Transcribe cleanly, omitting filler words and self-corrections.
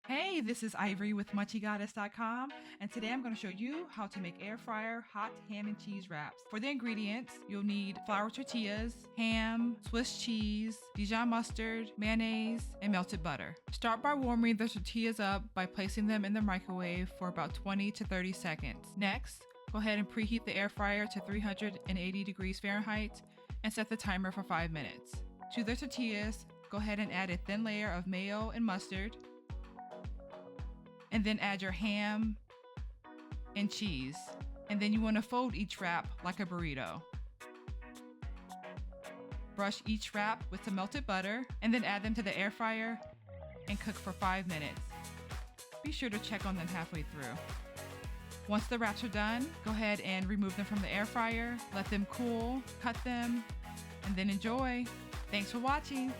Hey, this is Ivory with MunchyGoddess.com, and today I'm going to show you how to make air fryer hot ham and cheese wraps. For the ingredients, you'll need flour tortillas, ham, Swiss cheese, Dijon mustard, mayonnaise, and melted butter. Start by warming the tortillas up by placing them in the microwave for about 20 to 30 seconds. Next, go ahead and preheat the air fryer to 380 degrees Fahrenheit and set the timer for 5 minutes. To the tortillas, go ahead and add a thin layer of mayo and mustard, and then add your ham and cheese. And then you want to fold each wrap like a burrito. Brush each wrap with some melted butter and then add them to the air fryer and cook for 5 minutes. Be sure to check on them halfway through. Once the wraps are done, go ahead and remove them from the air fryer, let them cool, cut them, and then enjoy. Thanks for watching.